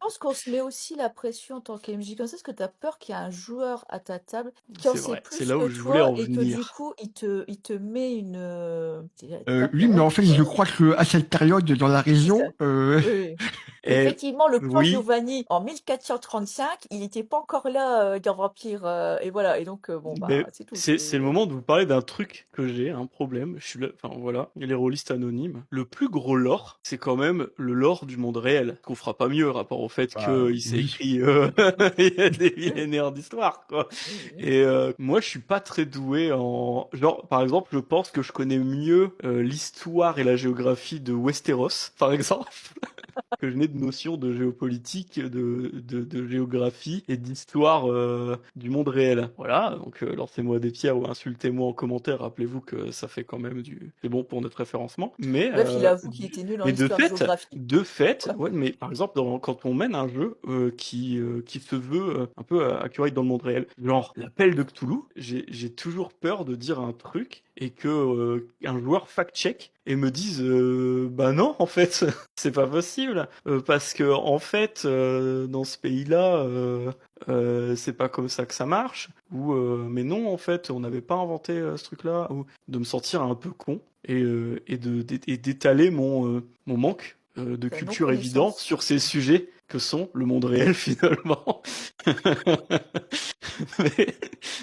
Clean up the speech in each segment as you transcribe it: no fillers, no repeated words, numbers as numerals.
pense qu'on se met aussi la pression en tant qu'MJ comme ça, parce que tu as peur qu'il y a un joueur à ta table qui en C'est sait vrai, c'est plus là où que je voulais toi en et que du venir. coup, il te met une tape Oui, dans mais la en gueule, fait, je quoi. crois qu'à cette période dans la C'est ça. région, Oui, oui. Et Effectivement, le plan oui, Giovanni en 1435, il était pas encore là, dans Vampire, et voilà et donc bon, mais bah, c'est tout, c'est le c'est moment de vous parler d'un truc que j'ai, un problème. Je suis là, enfin voilà, il y a les rôlistes anonymes. Le plus gros lore, c'est quand même le lore du monde réel. Qu'on fera pas mieux, rapport au fait bah, qu'il s'est oui. écrit il y a des millénaires d'histoire, quoi. oui, oui. Et moi, je suis pas très doué en... Genre, par exemple, je pense que je connais mieux l'histoire et la géographie de Westeros, par exemple, que je n'ai de notions de géopolitique, de géographie et d'histoire du monde réel. Voilà, donc lancez-moi des pierres ou insultez-moi en commentaire. Rappelez-vous que ça fait quand même du... C'est bon pour notre référencement. Bref, il avoue qu'il était nul en Mais histoire-géographie. de fait, Voilà. ouais, mais par exemple, quand on mène un jeu qui se veut un peu accurate dans le monde réel, genre l'appel de Cthulhu, j'ai toujours peur de dire un truc et que un joueur fact-check et me dise bah non en fait c'est pas possible parce que en fait dans ce pays-là c'est pas comme ça que ça marche ou mais non en fait on n'avait pas inventé ce truc-là ou de me sentir un peu con et d'étaler mon manque de La culture évident non-connaissance. sur ces sujets que sont le monde réel finalement. Mais-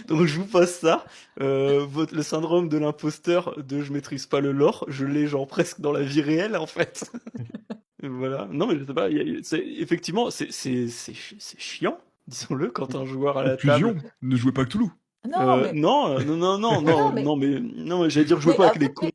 donc je vous passe ça. Le syndrome de l'imposteur de je maîtrise pas le lore, je l'ai genre presque dans la vie réelle en fait. Et voilà. Non mais je sais pas, effectivement c'est chiant, disons-le, quand un joueur à la table. Conclusion, ne jouez pas Cthulhu. Non, mais Non, non, non, non, non, non, non, non, mais non, mais j'allais dire jouez mais pas avec après les cons.